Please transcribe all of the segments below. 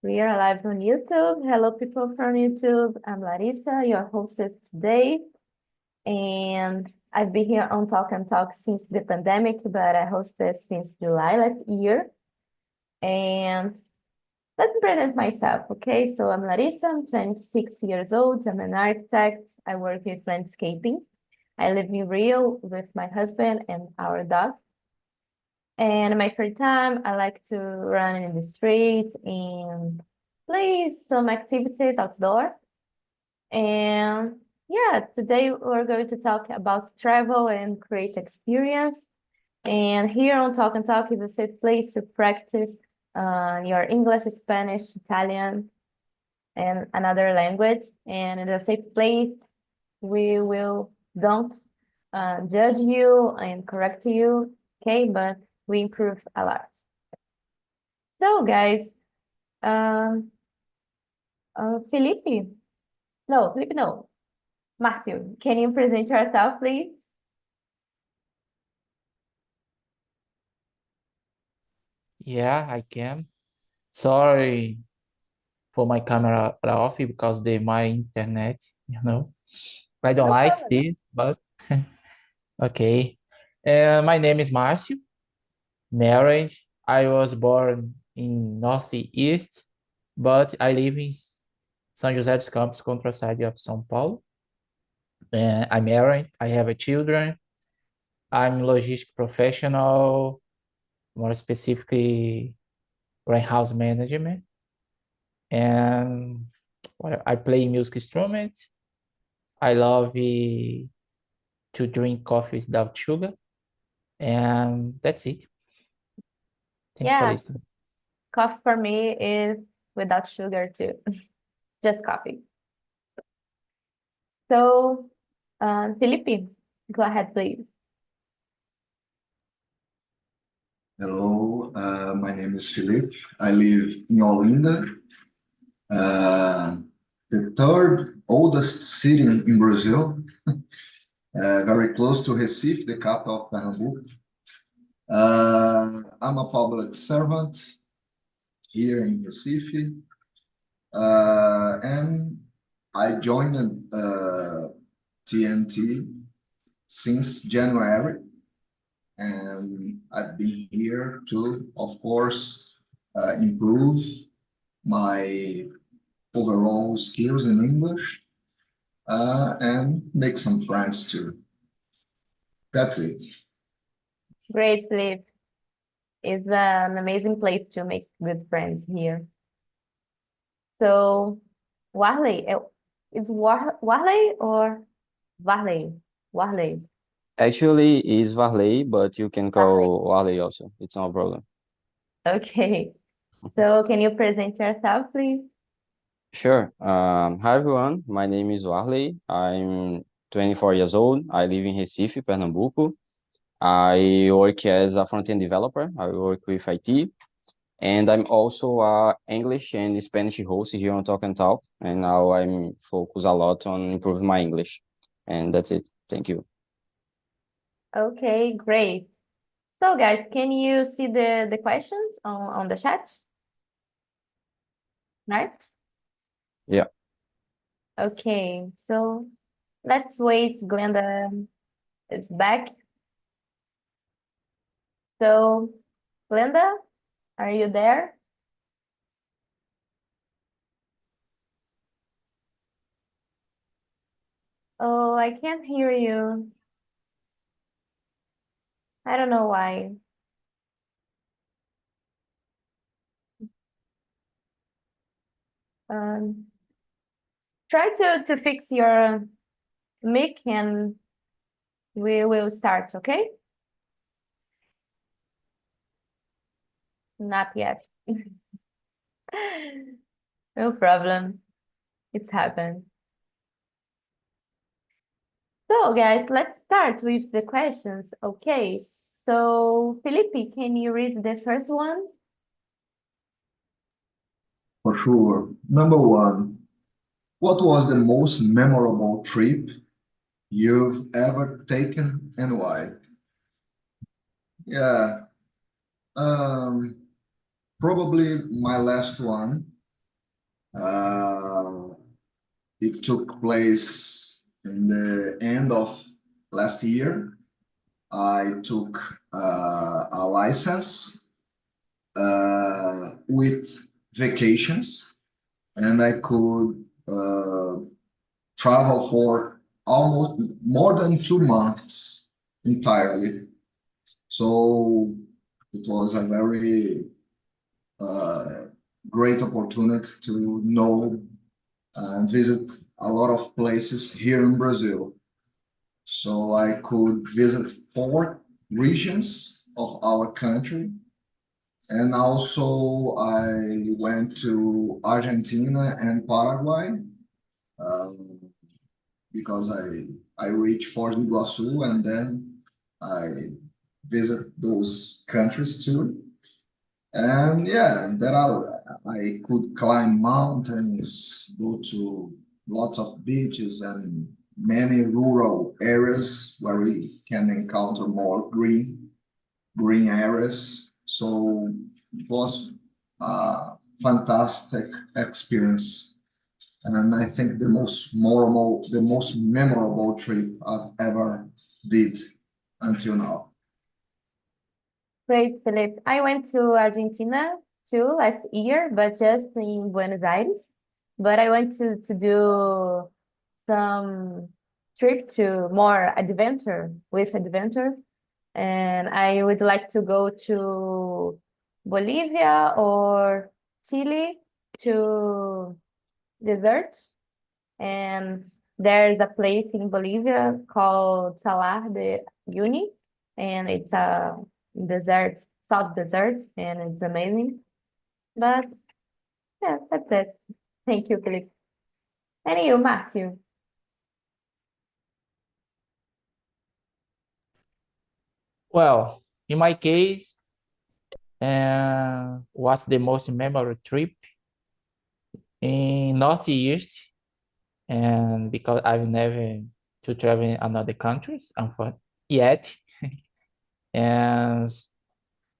We are live on YouTube. Hello, people from YouTube. I'm Larissa, your hostess today. And I've been here on Talk and Talk since the pandemic, but I hosted since July last year. And let me present myself, okay? So I'm Larissa, I'm 26 years old. I'm an architect. I work with landscaping. I live in Rio with my husband and our dog. And in my free time, I like to run in the street and play some activities outdoor. And yeah, today we're going to talk about travel and create experience. And here on Talk and Talk is a safe place to practice your English, Spanish, Italian, and another language. And in a safe place, we will don't judge you and correct you, okay? But we improve a lot. So, guys, Felipe, no, Márcio, can you present yourself, please? Yeah, I can. Sorry for my camera off because my internet, I don't No like problem. this, but okay. My name is Márcio, married. I was born in Northeast, but I live in São José dos Campos, countryside of São Paulo. I'm married. I have a children. I'm logistic professional, more specifically warehouse management. And I play music instrument. I love to drink coffee without sugar, and that's it. Thank you for Yeah, listening. coffee for me is without sugar too, just coffee. So, Felipe, go ahead, please. Hello, my name is Felipe. I live in Olinda, the third oldest city in Brazil, very close to Recife, the capital of Pernambuco. I'm a public servant here in Recife, and I joined TNT since January, and I've been here to, of course, improve my overall skills in English and make some friends too. That's it. Great, Felipe. It's an amazing place to make good friends here. So, Warley, it's Warley or Varley? Warley. Actually, is Varley, but you can Varley. call Varley also. It's no problem. Okay. So, can you present yourself, please? Sure. Hi everyone. My name is Varley. I'm 24 years old. I live in Recife, Pernambuco. I work as a front-end developer. I work with IT, and I'm also a English and Spanish host here on Talk and Talk. And now I'm focused a lot on improving my English. And that's it. Thank you. Okay, great. So, guys, can you see the questions on the chat? Right? Yeah. Okay, so let's wait. Glenda is back. So, Glenda, are you there? Oh, I can't hear you. I don't know why. Um, try to fix your mic and we will start, okay? Not yet. No problem. It's happened. So, guys, let's start with the questions. Okay, so Felipe, can you read the first one? For sure. Number one, what was the most memorable trip you've ever taken and why? Yeah, probably my last one. It took place in the end of last year. I took a license with vacations, and I could travel for almost more than 2 months entirely. So it was a very great opportunity to know and visit a lot of places here in Brazil. So I could visit 4 regions of our country. And also I went to Argentina and Paraguay because I reached Foz do Iguaçu and then I visit those countries too. And yeah, I could climb mountains, go to lots of beaches and many rural areas where we can encounter more green areas. So it was a fantastic experience. And I think the most memorable trip I've ever did until now. Great, Philip. I went to Argentina too last year, but just in Buenos Aires. But I went to do some trip to more adventure with adventure. And I would like to go to Bolivia or Chile to desert. And there's a place in Bolivia called Salar de Uyuni, and it's a desert, salt desert, and it's amazing. But yeah, that's it. Thank you, Felipe. And you, Márcio? Well, in my case, what's the most memorable trip in Northeast? And because I've never to travel in another countries yet, and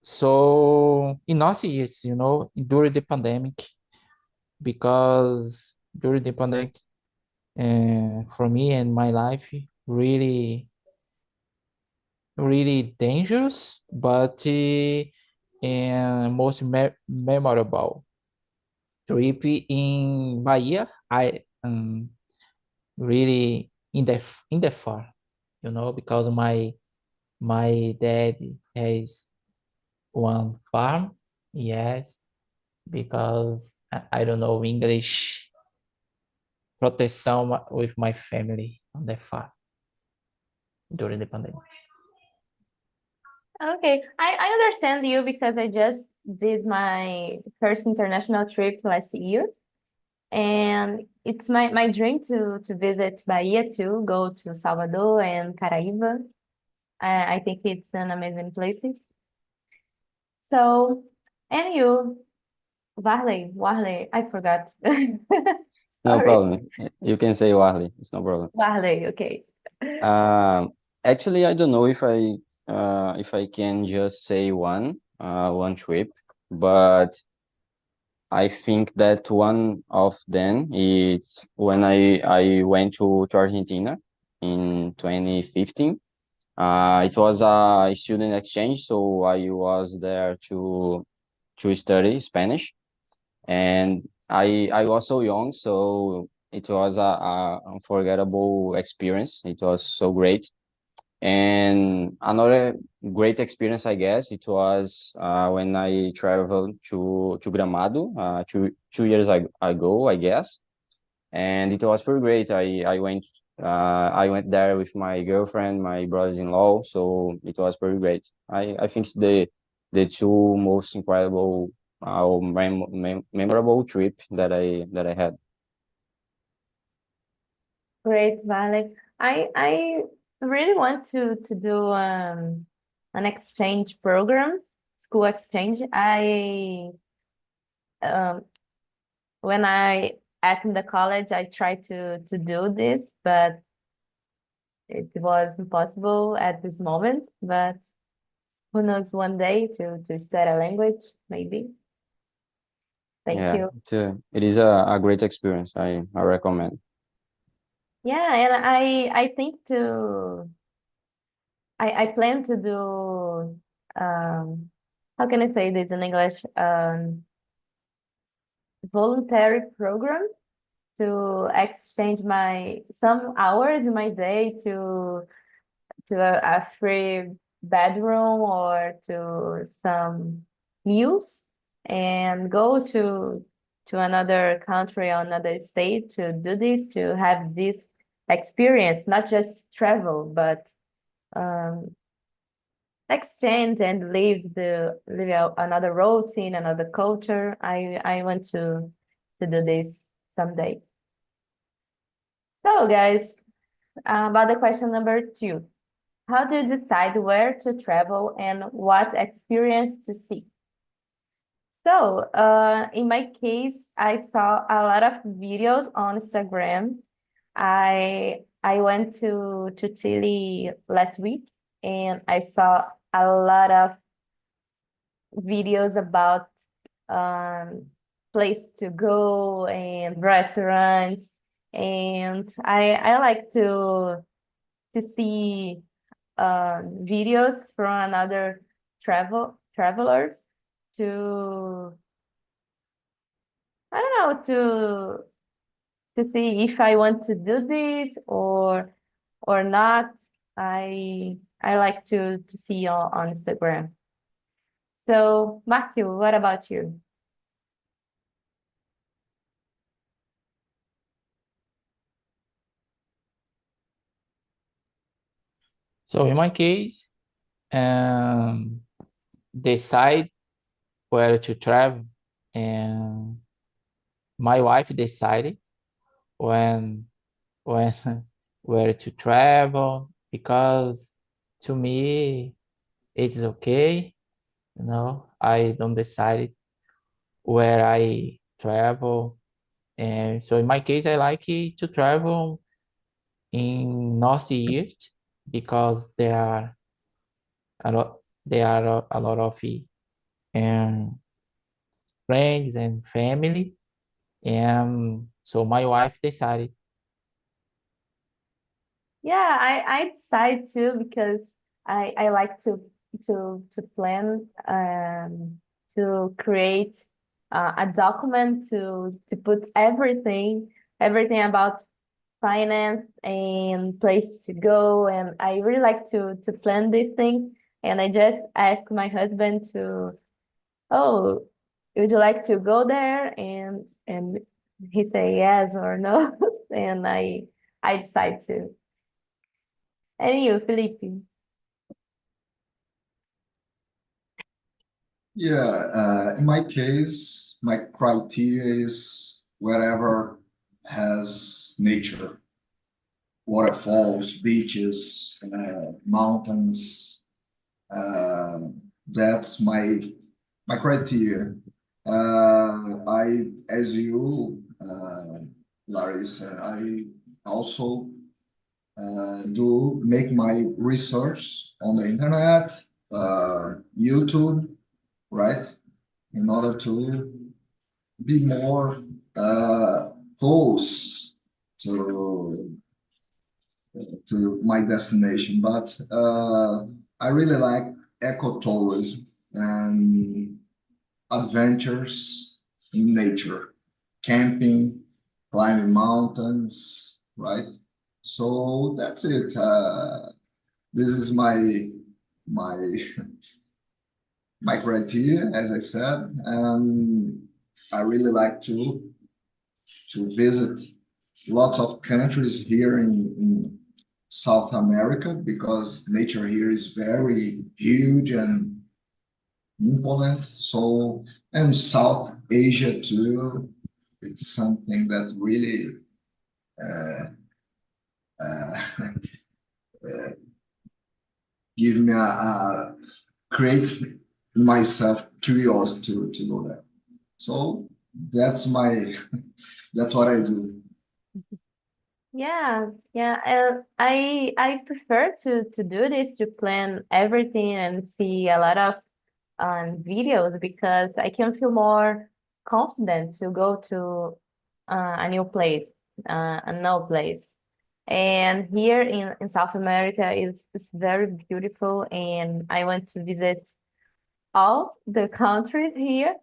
so in Northeast, during the pandemic, because during the pandemic, for me and my life, really, really dangerous, but and most memorable trip in Bahia. I really in the far, because my dad has one farm. Yes, because I don't know English proteção with my family on the farm during the pandemic. Okay, I understand you because I just did my first international trip last year. And it's my dream to visit Bahia too, go to Salvador and Caraíba. I think it's an amazing places. So, and you, Warley, I forgot. No Sorry, problem. You can say Warley. It's no problem. Warley, okay. Actually, I don't know if I can just say one trip, but I think that one of them is when I went to Argentina in 2015. It was a student exchange, so I was there to study Spanish, and I was so young, so it was a unforgettable experience. It was so great. And another great experience, I guess, it was when I traveled to Gramado 2 years ago, I guess, and it was pretty great. I went there with my girlfriend, my brothers-in-law, so it was pretty great. I think it's the two most incredible memorable trip that I had. Great, Vale. I really want to do an exchange program, school exchange. When I at the college, I tried to do this, but it was impossible at this moment. But who knows, one day to study a language, maybe. Thank Yeah, you. it is a great experience. I recommend. Yeah, and I think I plan to do how can I say this in English? Voluntary program to exchange my some hours in my day to a free bedroom or to some meals and go to another country or another state to do this, to have this experience, not just travel, but um, exchange and another routine, another culture. I want to do this someday. So guys, about the question number 2. How do you decide where to travel and what experience to see? So, in my case, I saw a lot of videos on Instagram. I went to Chile last week and I saw a lot of videos about um, place to go and restaurants, and I like to see videos from another travelers to I don't know to see if I want to do this or not. I like to see on Instagram. So Matthew, what about you? So in my case, decide where to travel, and my wife decided when when where to travel, because to me it's okay, I don't decide where I travel. And so in my case, I like it to travel in Northeast because a lot there are a lot of um, friends and family, and so my wife decided. Yeah, I decide too because I like to plan to create a document to put everything about finance and place to go, and I really like to plan this thing. And I just asked my husband to, oh, would you like to go there? And he say yes or no, and I decide to. And you, Felipe? Yeah, in my case, my criteria is wherever has nature, waterfalls, beaches, mountains. Uh, that's my criteria. As you, Larissa, I also do make my research on the internet, YouTube, right? In order to be more close to my destination. But I really like ecotourism and adventures in nature, camping, climbing mountains, right? So that's it. This is my my criteria, as I said, and I really like to visit lots of countries here in South America because nature here is very huge and imponent. So, and South Asia too, it's something that really uh, uh, give me a create myself curious to go there. So that's my that's what I do. Yeah. I prefer to do this, to plan everything and see a lot of videos because I can feel more confident to go to a new place, a no place. And here in South America, it's very beautiful, and I want to visit all the countries here.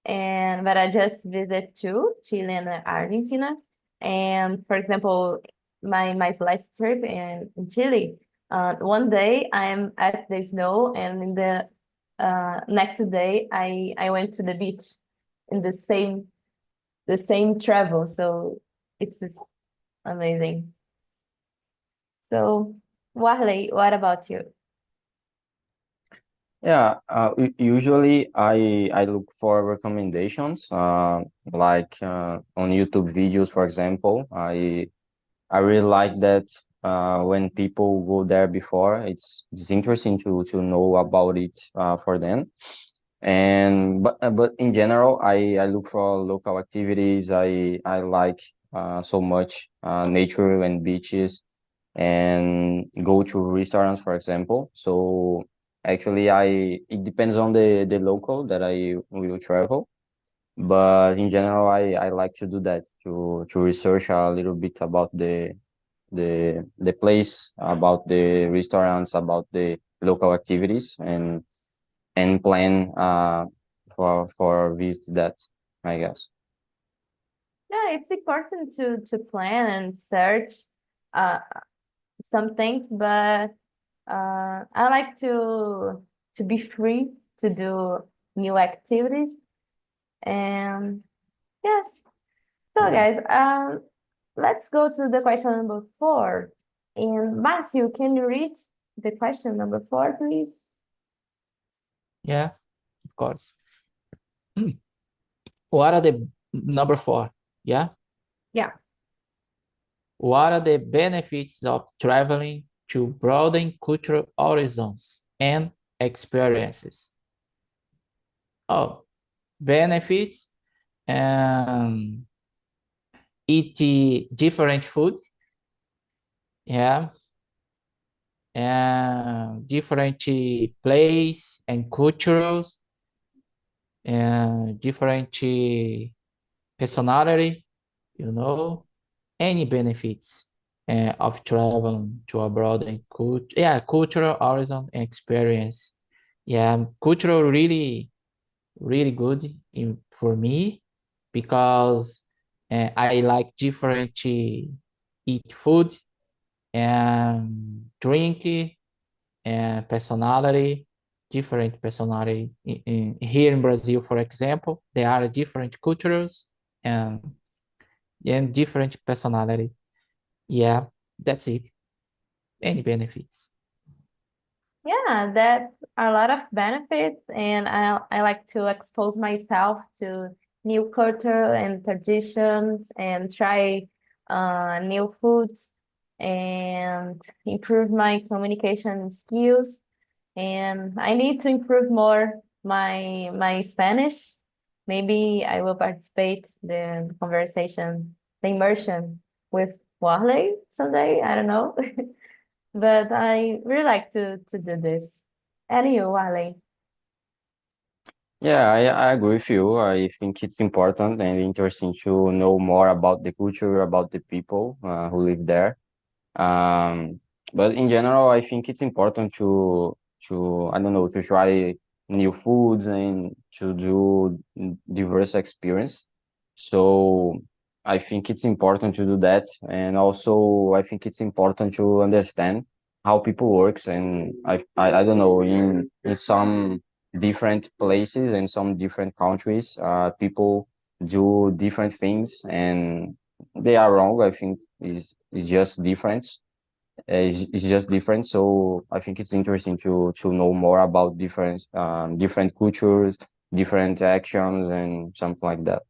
But I just visit two, Chile and Argentina. And for example, my last trip in Chile, one day I'm at the snow, and in the next day I went to the beach in the same travel. So it's just amazing. So Warley, what about you? Yeah, usually I look for recommendations, like on YouTube videos, for example. I really like that when people go there before, it's interesting to know about it for them. And but in general, I look for local activities. I like so much nature and beaches, and go to restaurants, for example. So actually, it depends on the local that I will travel. But in general, I like to do that, to research a little bit about the place, about the restaurants, about the local activities, and plan for visit that, I guess. Yeah, it's important to plan and search uh some things, but I like to be free to do new activities. And yes, so Yeah. guys, let's go to the question number 4. And Matthew, can you read the question number 4, please? Yeah, of course. What are the number 4? Yeah. Yeah. What are the benefits of traveling to broaden cultural horizons and experiences? Oh, benefits, um, eat different food, yeah, and different place and cultures, and different personality, any benefits of traveling to abroad and cultural horizon experience. Yeah, cultural really, really good for me because I like different eat food and drink and personality, different personality. Here in Brazil, for example, there are different cultures and, and different personality. Yeah, that's it. Any benefits? Yeah, that's a lot of benefits, and I like to expose myself to new culture and traditions and try new foods and improve my communication skills. And I need to improve more my Spanish. Maybe I will participate the conversation, the immersion with Warley someday. I don't know. But I really like to do this. And you, Wale? Yeah, I agree with you. I think it's important and interesting to know more about the culture, about the people who live there. Um, but in general, I think it's important to I don't know, to try new foods and to do diverse experience. So I think it's important to do that, and also I think it's important to understand how people works. And I don't know, in some different places and some different countries, people do different things, and they are wrong. I think is just different. Is just different. So I think it's interesting to know more about different cultures, different actions, and something like that.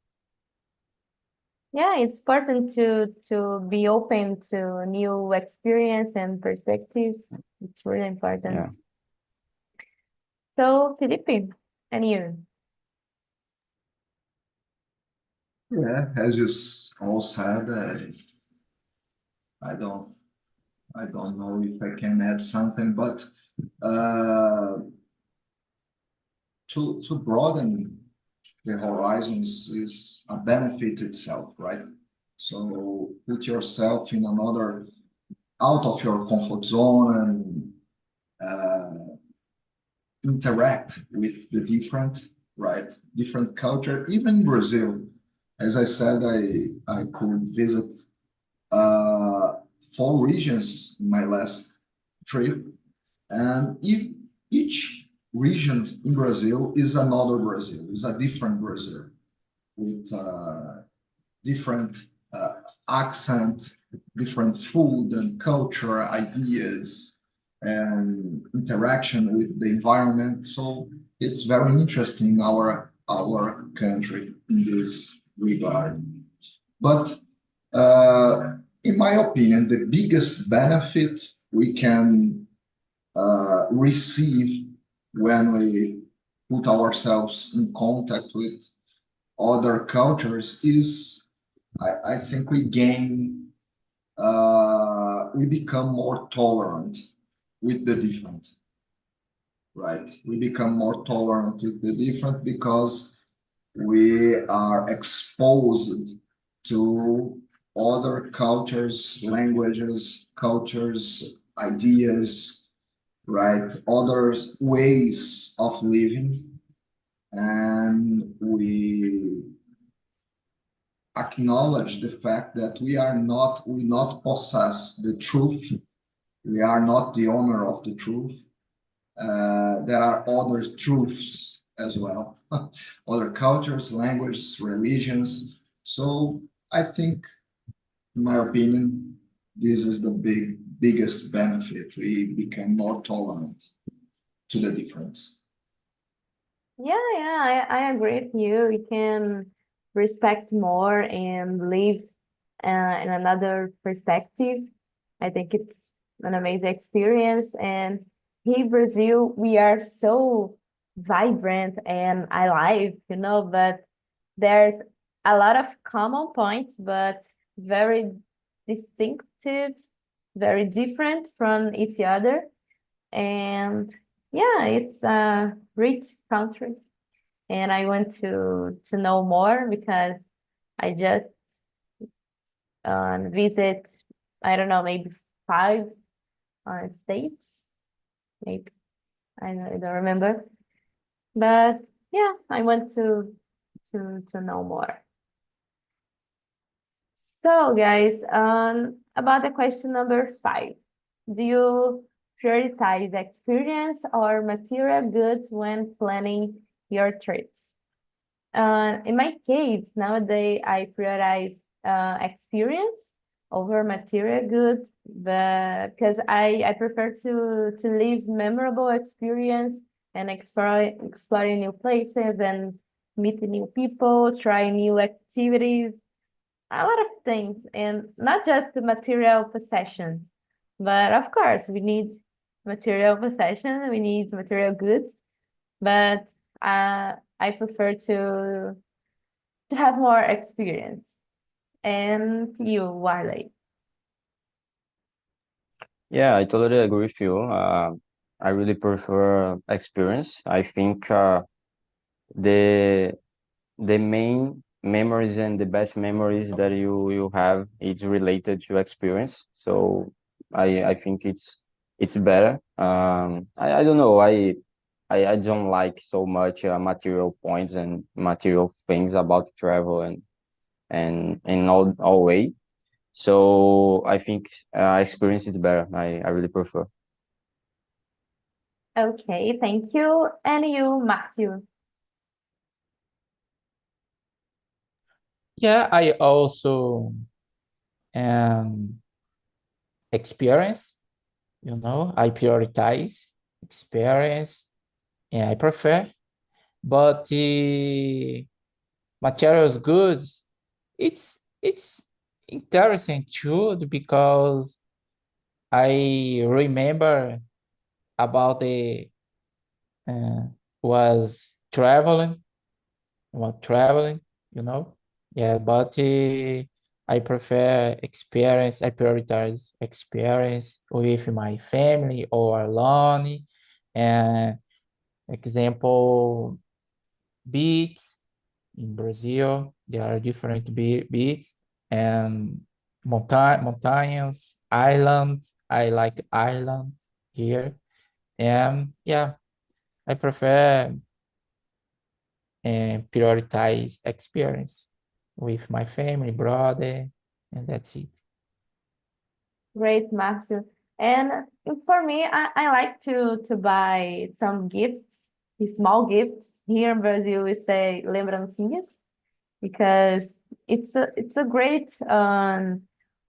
Yeah, it's important to be open to new experience and perspectives. It's really Yeah. important. So, Felipe, and you? Yeah, as you all said, I don't I don't know if I can add something, but uh, to broaden the horizons is a benefit itself, right? So put yourself in another, out of your comfort zone and interact with the different, right? Different culture, even Brazil. As I said, I could visit 4 regions in my last trip, and if each region in Brazil is another Brazil, is a different Brazil with different accent, different food and culture, ideas, and interaction with the environment. So it's very interesting our country in this regard. But in my opinion, the biggest benefit we can receive when we put ourselves in contact with other cultures is I think we gain, we become more tolerant with the different, right? We become more tolerant with the different because we are exposed to other cultures, languages, cultures, ideas, right? Other ways of living. And we acknowledge the fact that we not possess the truth. We are not the owner of the truth. There are other truths as well, other cultures, languages, religions. So I think, in my opinion, this is the biggest benefit. We become more tolerant to the difference. I agree with you. You can respect more and live in another perspective. I think it's an amazing experience. And here in Brazil, we are so vibrant and alive, but there's a lot of common points, but very distinctive, very different from each other. And yeah, it's a rich country, and I want to know more because I just visit, I don't know, maybe 5 states, maybe I don't remember, but yeah, I want to know more. So guys, about the question number 5, do you prioritize experience or material goods when planning your trips? In my case, nowadays I prioritize experience over material goods, because I prefer to live memorable experience and exploring new places and meeting new people, trying new activities, a lot of things, and not just the material possessions. But of course, we need material possession, we need material goods, but I prefer to have more experience. And you, Wiley? Yeah, I totally agree with you. I really prefer experience. I think the main memories and the best memories that you have is related to experience. So I think it's better. I don't know. I don't like so much material points and material things about travel and in all way. So I think experience is better. I really prefer. Okay, thank you. And you, Matthew? Yeah, I also experience, I prioritize experience and I prefer, but the materials goods, it's interesting too because I remember about the uh, was traveling, what traveling, you know. Yeah, but I prefer experience. I prioritize experience with my family or alone. And example, beach, in Brazil. There are different beaches and mountains, island. I like island here. And yeah, I prefer and prioritize experience with my family, brother, and that's it. Great, Marcio. And for me, I like to buy some gifts, small gifts. Here in Brazil, we say lembrancinhas, because it's a great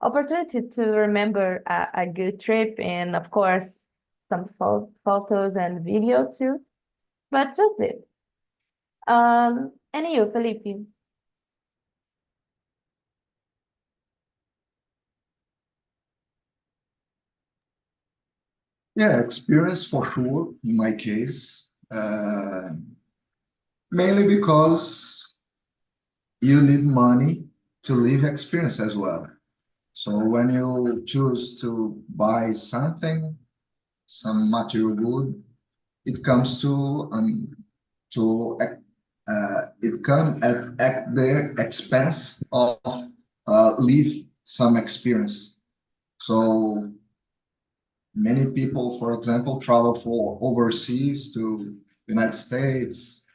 opportunity to remember a good trip, and of course some photos and video too. But just it. And you, Felipe? Yeah, experience for sure, in my case. Mainly because you need money to live experience as well. So when you choose to buy something, some material good, it comes to it comes at the expense of live some experience. So many people, for example, travel for overseas to United States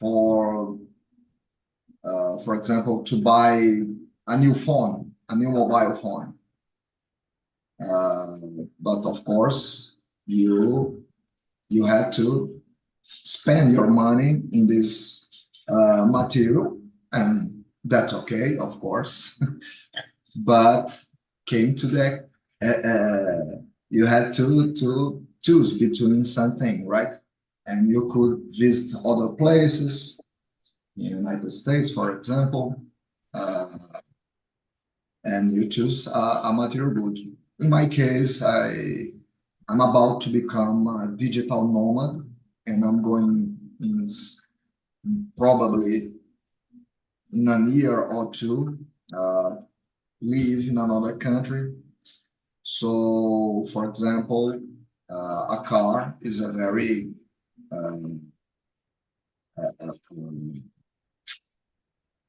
for example, to buy a new phone, a new mobile phone. But of course, you had to spend your money in this material, and that's okay, of course. But came to the you had to choose between something, right? And you could visit other places in the United States, for example, uh, and you choose a material good. In my case, I'm about to become a digital nomad, and I'm going in probably in a year or two uh, live in another country. So, for example, a car is a very um,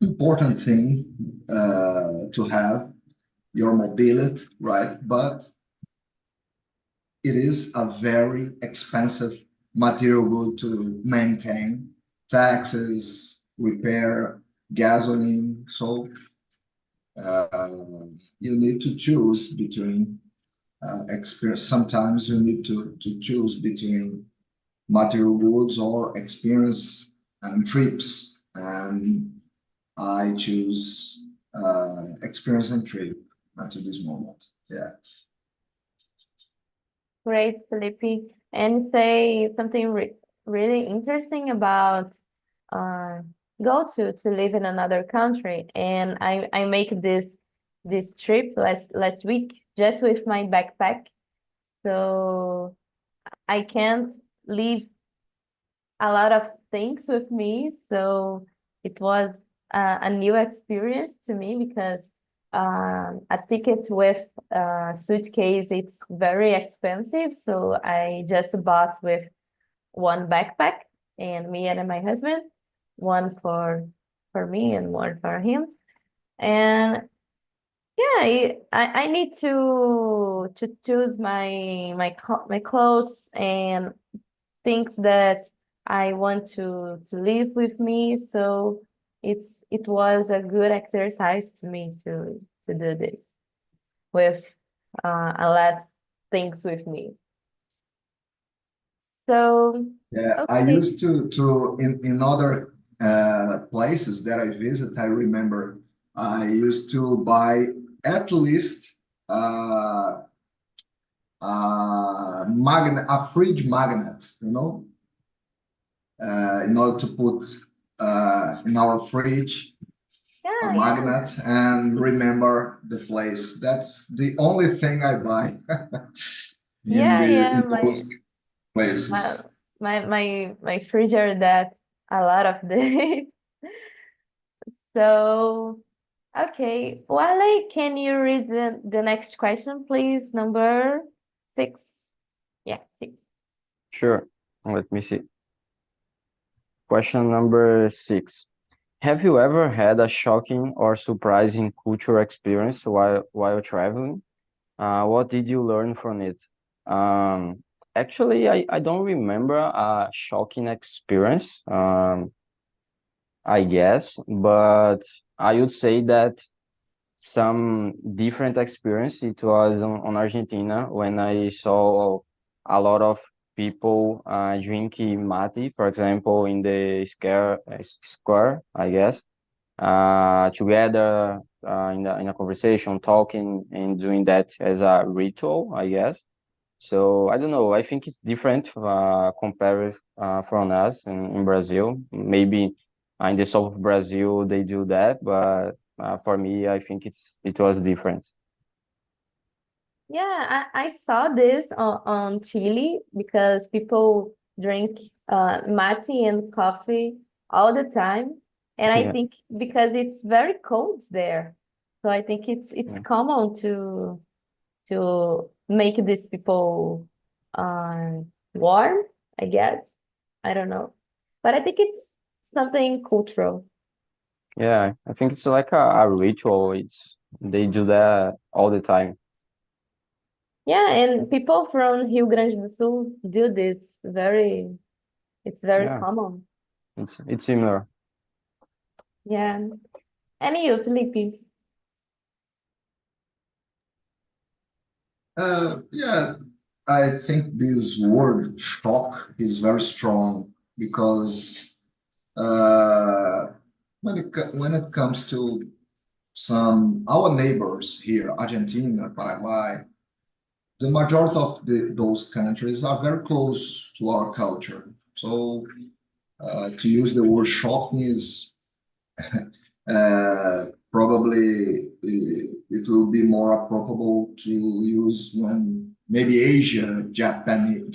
important thing to have your mobility, right? But it is a very expensive material good to maintain, taxes, repair, gasoline. So uh, you need to choose between experience. Sometimes you need to choose between material goods or experience and trips. And I choose experience and trip until this moment. Yeah. Great, Felipe. And say something really interesting about uh, go to live in another country. And I make this trip last week just with my backpack. So I can't leave a lot of things with me. So it was a new experience to me, because a ticket with a suitcase, it's very expensive. So I just bought with one backpack, and me and my husband, one for me and one for him. And yeah, I need to choose my clothes and things that I want to live with me. So it was a good exercise to me to do this with a less things with me. So Yeah, I okay. used to in other places that I visit. I remember I used to buy at least uh, a fridge magnet, in order to put in our fridge a Yeah, yeah. magnet and remember the place. That's the only thing I buy Yeah, yeah. in those My places. my fridge are that a lot of days. So okay. Wale, can you read the next question, please? Number 6. Yeah, 6. Sure. Let me see. Question number 6. Have you ever had a shocking or surprising cultural experience while traveling? What did you learn from it? Um, Actually, I don't remember a shocking experience, I guess, but I would say that some different experience. It was on Argentina when I saw a lot of people drinking mate, for example, in the square, I guess, together in a conversation, talking and doing that as a ritual, I guess. So I don't know. I think it's different compared from us in Brazil. Maybe in the south of Brazil they do that, but for me, I think it was different. Yeah, I saw this on Chile because people drink mate and coffee all the time. And I Yeah, think because it's very cold there. So I think it's yeah, common to make these people warm, I guess. I don't know. But I think it's something cultural. yeah. I think it's like a ritual. It's they do that all the time. Yeah, and people from Rio Grande do Sul do this it's very Yeah, common. it's similar. Yeah. And you, Felipe? Yeah, I think this word shock is very strong because uh, when it comes to some our neighbors here, Argentina, Paraguay, the majority of those countries are very close to our culture. So to use the word shocking is probably it will be more applicable to use when maybe Asia, Japan,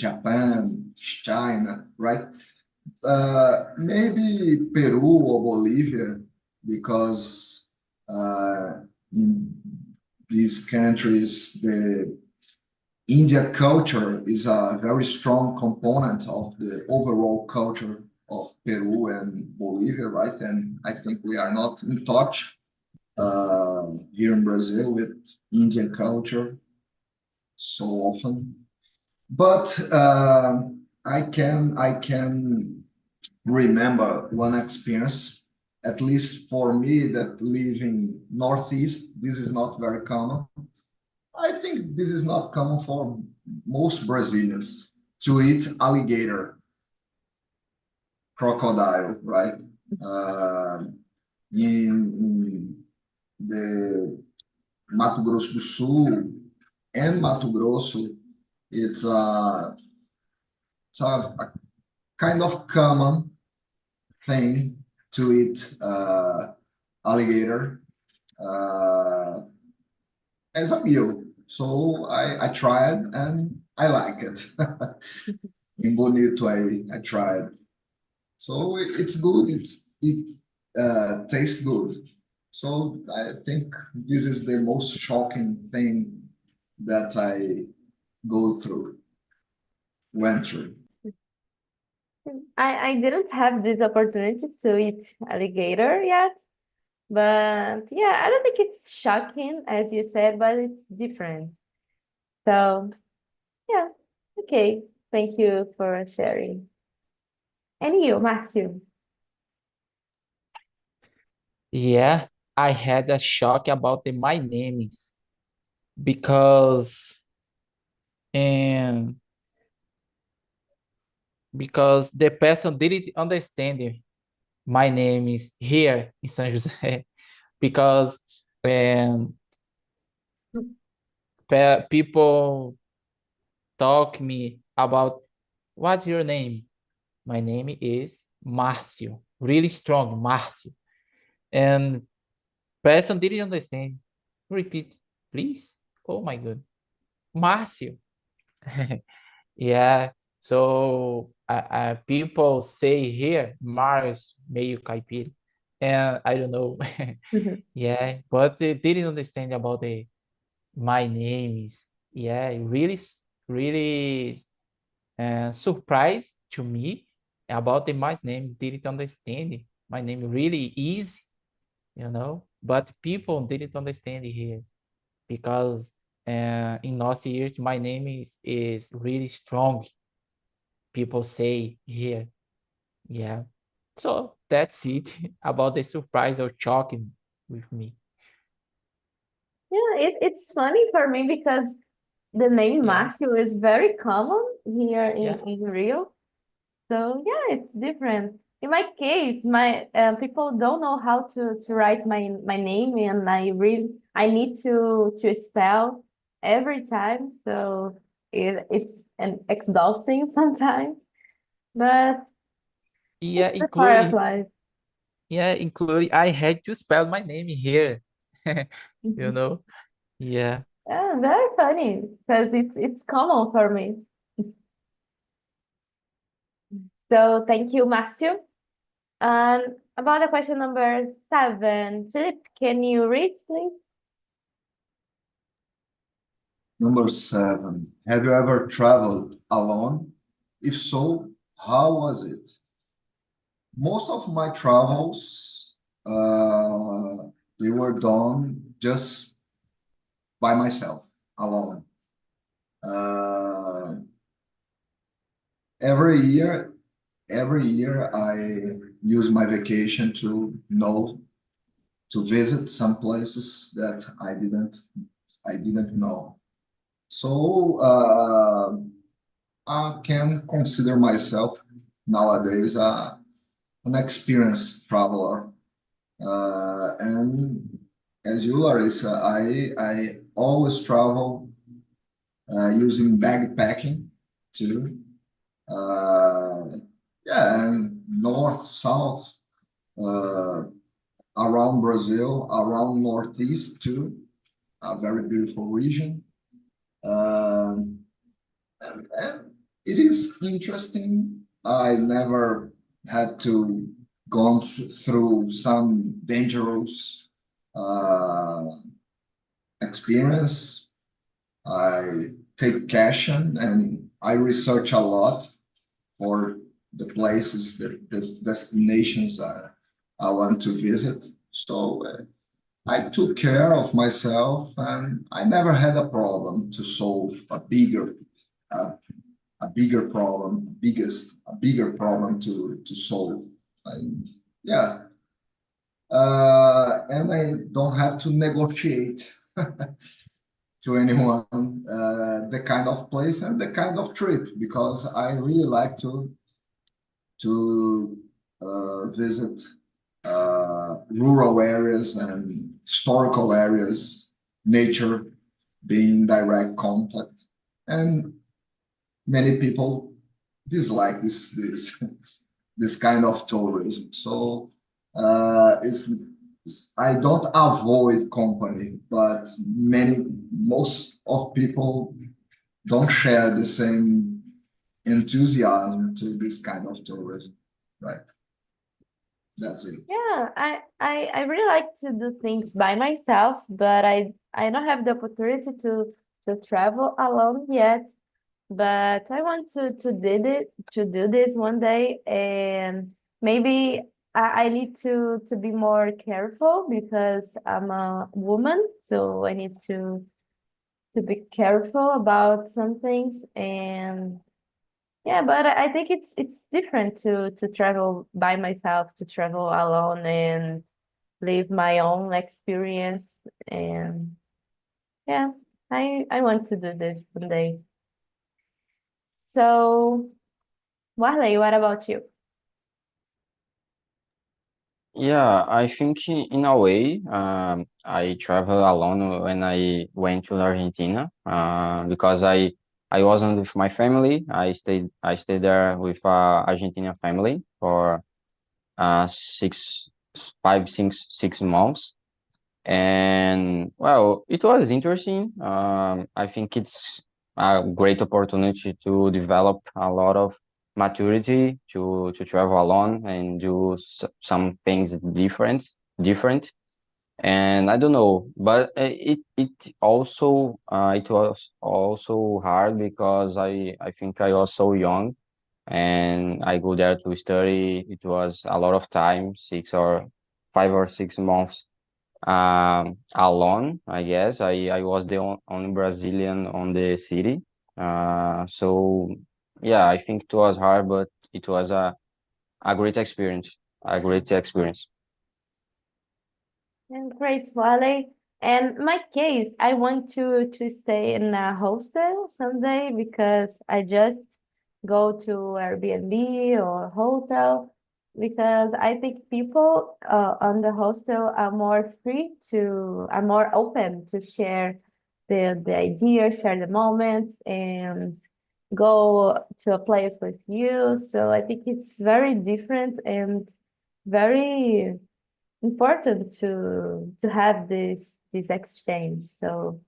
China, right? Maybe Peru or Bolivia, because in these countries, the India culture is a very strong component of the overall culture of Peru and Bolivia, right? And I think we are not in touch here in Brazil with Indian culture so often. But I can remember one experience, at least for me, that living Northeast, this is not very common. I think this is not common for most Brazilians to eat alligator, crocodile, right? Uh, in the Mato Grosso do Sul and Mato Grosso, it's a kind of common thing to eat alligator uh, as a meal. So I tried and I like it. In Bonito, I tried. So it's good. It tastes good. So I think this is the most shocking thing that I go through, went through. I didn't have this opportunity to eat alligator yet, but yeah, I don't think it's shocking, as you said, but it's different. So yeah, okay. Thank you for sharing. And you, Márcio? Yeah, I had a shock about my names because and because the person didn't understand my name is here in San Jose because um, people talk me about what's your name. My name is Márcio, really strong Márcio, and person didn't understand. Repeat, please. Oh my god, Márcio. Yeah. So people say here Mars meio caipira, and I don't know. Yeah, but they didn't understand about the my names. Yeah, really surprised to me about the my name. Didn't understand. my name really easy, but people didn't understand here because in Northeast my name is really strong. People say here, yeah. So that's it about the surprise or shocking with me. Yeah, it's funny for me because the name Yeah, Márcio is very common here yeah, in Rio. So yeah, it's different. In my case, my people don't know how to write my name, and I need to spell every time. So it's an exhausting sometimes, but yeah, it's the part of including life. I had to spell my name here. you know, yeah. Yeah, very funny because it's common for me. So thank you, Márcio. And about the question number 7, Philip, can you read, please? Number 7. Have you ever traveled alone? If so, how was it? Most of my travels, they were done just by myself, alone. Uh, every year, every year I use my vacation to visit some places that I didn't know. So I can consider myself nowadays an experienced traveler. And as you, Larissa, I always travel using backpacking too. Uh, yeah, and north, south, uh, around Brazil, around Northeast too, a very beautiful region. Um, and it is interesting. I never had to gone through some dangerous uh, experience. I take caution and I research a lot for the places, the destinations I want to visit. So I took care of myself and I never had a problem to solve uh, a bigger problem, a bigger problem to solve. And yeah, and I don't have to negotiate to anyone the kind of place and the kind of trip because I really like to visit rural areas and historical areas, nature, being direct contact, and many people dislike this this kind of tourism. So I don't avoid company, but most of people don't share the same enthusiasm to this kind of tourism, right? That's it. Yeah, I really like to do things by myself, but I don't have the opportunity to travel alone yet. But I want to do this one day, and maybe I need to be more careful because I'm a woman, so I need to be careful about some things. And yeah, but I think it's different to travel by myself, to travel alone and live my own experience. And yeah, I want to do this one day. So, Wale, what about you? Yeah, I think in a way, I travel alone when I went to Argentina, because I wasn't with my family. I stayed there with Argentinian family for 6 months, and well, it was interesting. I think it's a great opportunity to develop a lot of maturity to travel alone and do some things different. And I don't know, but it was also hard because I think I was so young, and I go there to study. It was a lot of time, 5 or 6 months, alone, I guess. I was the only Brazilian on the city. So yeah, I think it was hard, but it was a great experience. A great experience. And great, Wale. And my case, I want to stay in a hostel someday because I just go to Airbnb or hotel because I think people on the hostel are more are more open to share the ideas, share the moments, and go to a place with you. So I think it's very different and very important to have this exchange. So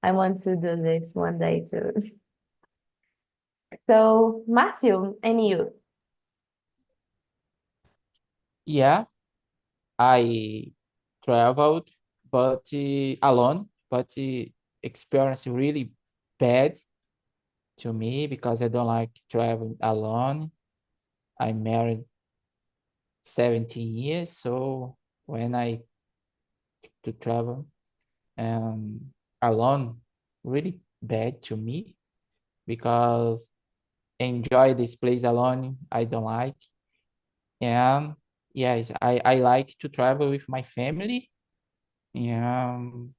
I want to do this one day too. So Márcio, and you? Yeah, I traveled, but alone, but experience really bad to me because I don't like traveling alone. I'm married 17 years, so when I to travel alone, really bad to me because enjoy this place alone, I don't like. And yes, I like to travel with my family. Um,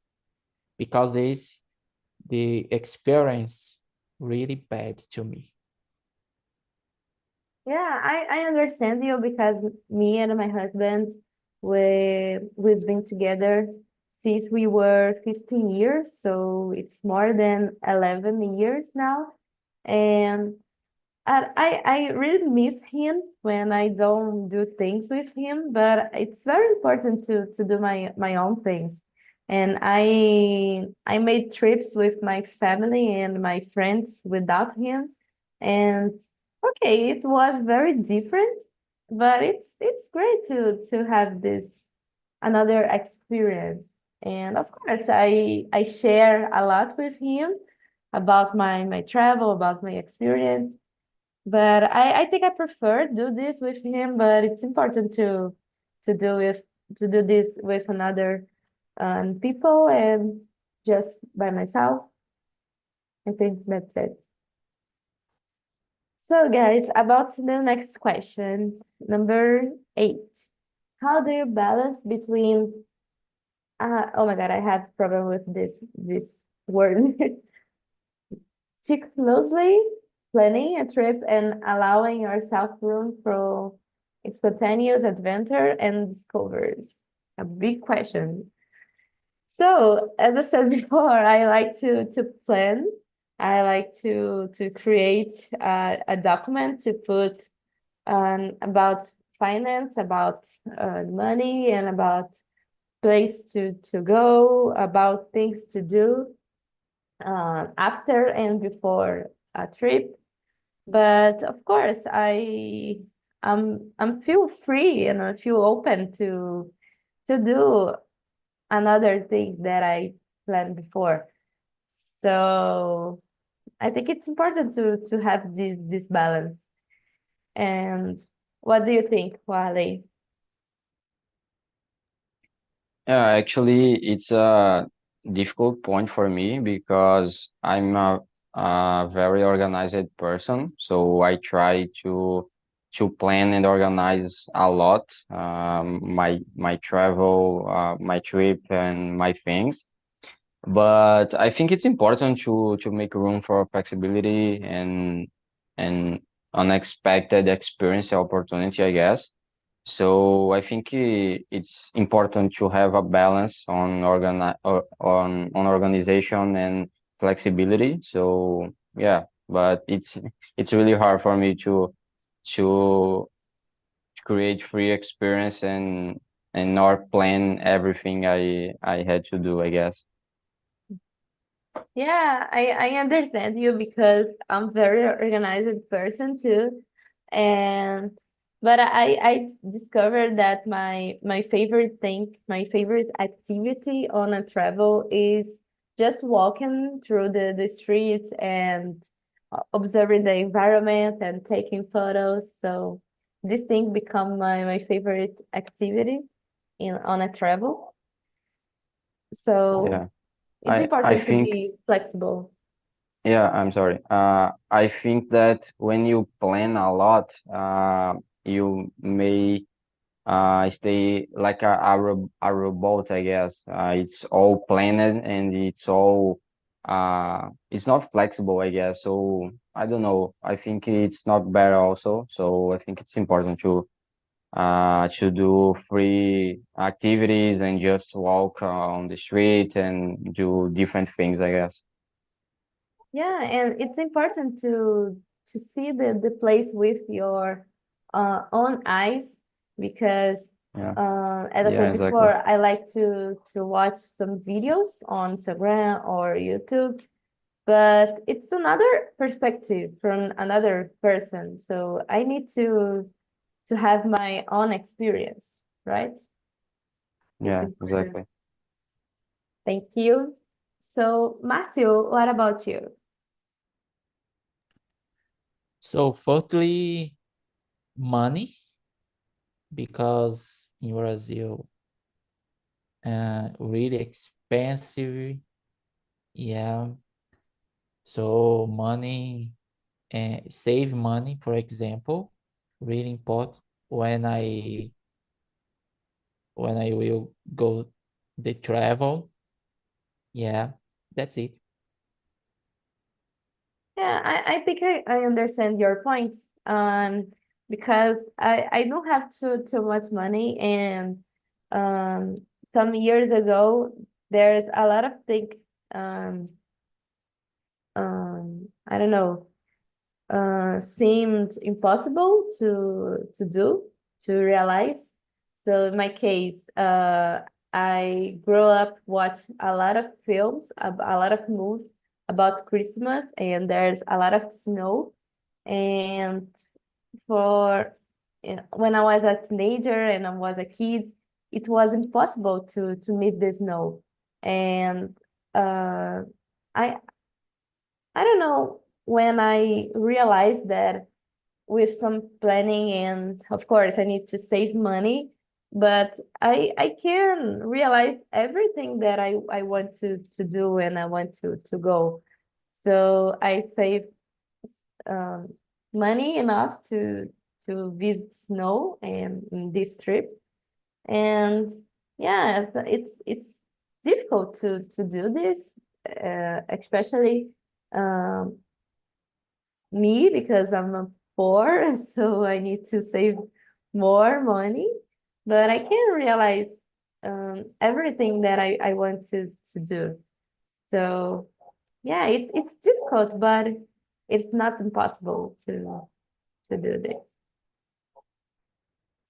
because this the experience really bad to me. Yeah, I understand you because me and my husband we've been together since we were 15 years, so it's more than 11 years now. And I really miss him when I don't do things with him, but it's very important to do my own things. And I made trips with my family and my friends without him. And okay, it was very different, but it's great to have this another experience. And of course, I share a lot with him about my travel, about my experience. But I think I prefer do this with him, but it's important to do with to do this with another people and just by myself. I think that's it. So guys, about the next question, number 8. How do you balance between oh my God, I have problem with this word. Too closely planning a trip and allowing yourself room for spontaneous adventure and discoveries. A big question. So, as I said before, I like to plan. I like to create a document to put about finance, about money, and about place to go, about things to do after and before a trip. But of course, I'm feel free and I feel open to do another thing that I planned before. So I think it's important to have this balance. And what do you think, Wale? Yeah, actually, it's a difficult point for me because I'm a very organized person. So I try to plan and organize a lot, my travel, my trip, and my things. But I think it's important to make room for flexibility and unexpected experience opportunity, I guess. So I think it's important to have a balance on organization and flexibility. So yeah, but it's really hard for me to create free experience and not plan everything I had to do, I guess. Yeah, I understand you because I'm very organized person too. And but I discovered that my favorite thing, my favorite activity on a travel is just walking through the streets and observing the environment and taking photos. So this thing become my favorite activity on a travel. So Yeah. it's I important to think, be flexible. yeah, I'm sorry. I think that when you plan a lot, you may stay like a robot, I guess. It's all planned and it's not flexible, I guess. So I don't know. I think it's not better also. So I think it's important to do free activities and just walk on the street and do different things, I guess. Yeah, and it's important to see the place with your own eyes because Yeah. as I Yeah, said exactly. before, I like to watch some videos on Instagram or YouTube, but it's another perspective from another person. So I need to have my own experience, right? It's Yeah, important. exactly. Thank you. So, Matthew, what about you? So firstly, money, because in Brazil, really expensive. Yeah. So money and save money, for example, really important when I will go the travel. Yeah, that's it. Yeah, I think I understand your point. Because I don't have too much money, and um, some years ago there's a lot of things um I don't know seemed impossible to do, to realize. So in my case, I grew up watch a lot of films, a lot of movies about Christmas, and there's a lot of snow. And for when I was a teenager and I was a kid, it was impossible to meet the snow. And uh, I I don't know when I realized that with some planning and of course I need to save money, but I can realize everything that I want to do and I want to go. So I save um, money enough to visit snow and in this trip. And yeah, it's difficult to do this, especially um, me because I'm a poor, so I need to save more money. But I can realize everything that I want to do. So yeah, it's difficult, but it's not impossible to do this.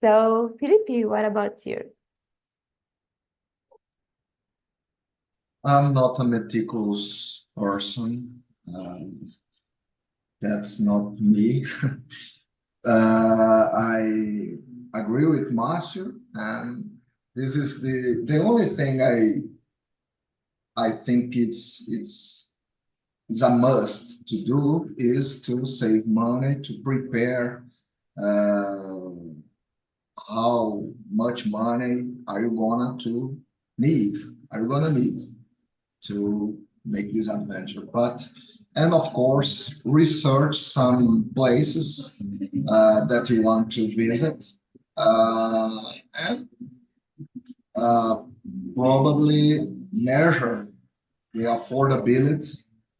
So Felipe, what about you? I'm not a meticulous person. That's not me. I agree with Marcio, and this is the only thing I think it's a must to do is to save money to prepare. Uh, how much money are you gonna to need? Are you gonna need to make this adventure? But and of course, research some places that you want to visit, and uh, probably measure the affordability,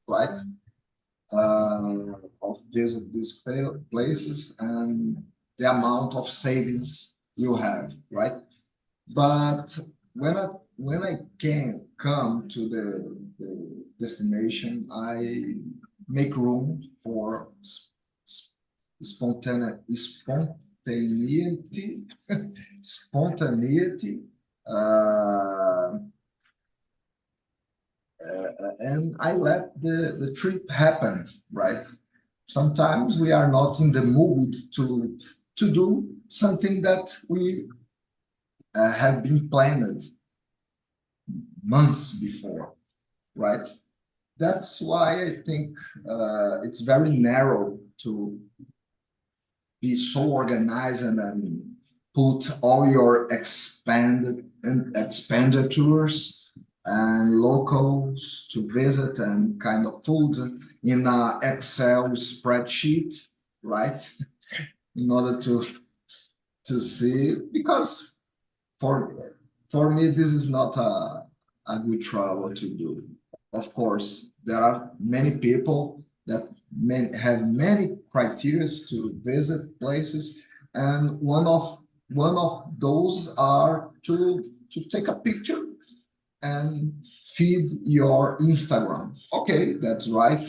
right, of visit these places and the amount of savings you have, right? But when I can come to the destination, I make room for spontaneity, spontaneity, uh, and I let the trip happen, right? Sometimes we are not in the mood to do something that we have been planned months before, right? that's why I think it's very narrow to be so organized and put all your expenditures and locals to visit and kind of food in a Excel spreadsheet, right? In order to see, because for for me this is not a good travel to do. Of course, there are many people that have many criteria to visit places, and one of those are to take a picture and feed your Instagram. Okay, that's right.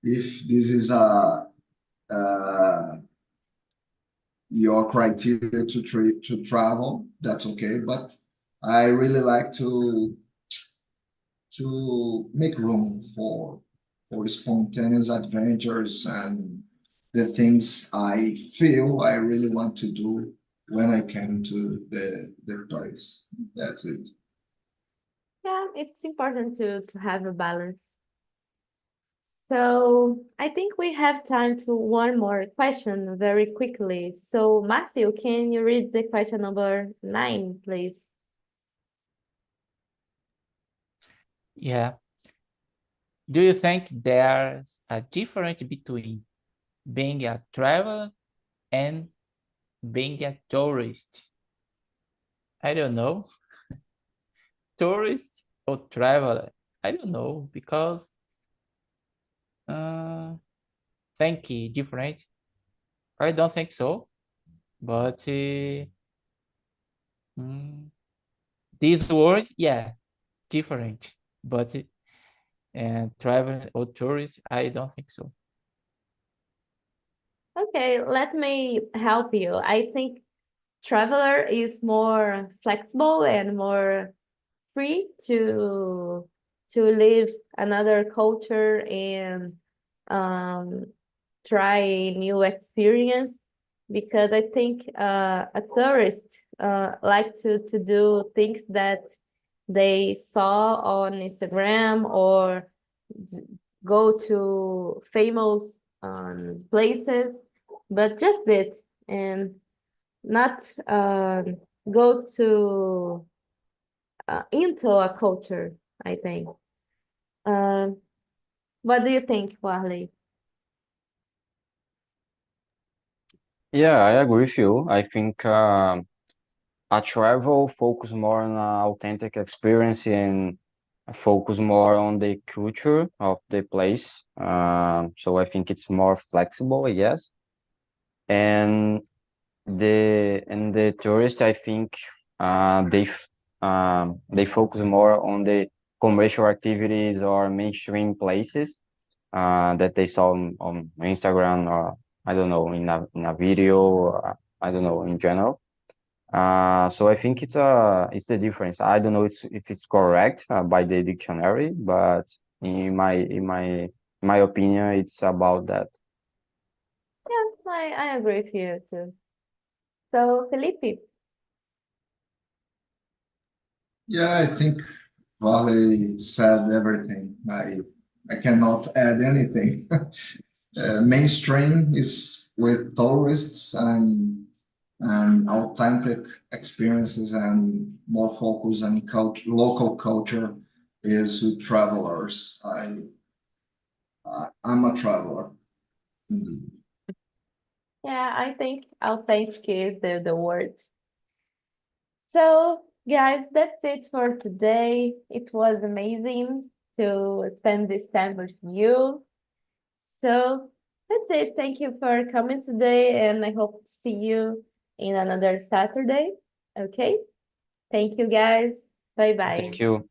If this is uh, your criteria to travel, that's okay. But I really like to make room for spontaneous adventures and the things I feel I really want to do when I came to the place. That's it. Yeah, it's important to have a balance. So I think we have time to one more question very quickly. So Marcio, can you read the question number 9, please? Yeah. Do you think there's a difference between being a traveler and being a tourist? I don't know. Tourist or traveler? I don't know because think different. I don't think so. But this word, yeah, different. But traveler or tourist, I don't think so. Okay, let me help you. I think traveler is more flexible and more free to live another culture and um, try new experience, because I think a tourist like to do things that they saw on Instagram or go to famous places, but just it, and not go to into a culture, I think. Um, what do you think, Warley? Yeah, I agree with you. I think a travel focus more on authentic experience and focus more on the culture of the place. So I think it's more flexible, I guess. And the tourist, I think they focus more on the commercial activities or mainstream places that they saw on Instagram, or I don't know, in a video, or, I don't know, in general. So I think it's the difference. I don't know if it's correct by the dictionary, but in my opinion, it's about that. Yes, I agree with you too. So, Felipe, Yeah, I think Vale said everything. I cannot add anything. Mainstream is with tourists and authentic experiences, and more focus on local culture is with travelers. I'm a traveler. Indeed. yeah, I think authentic is the word. So, guys, that's it for today. It was amazing to spend this time with you. So, that's it. Thank you for coming today, and I hope to see you in another Saturday. Okay? Thank you, guys. Bye bye. Thank you.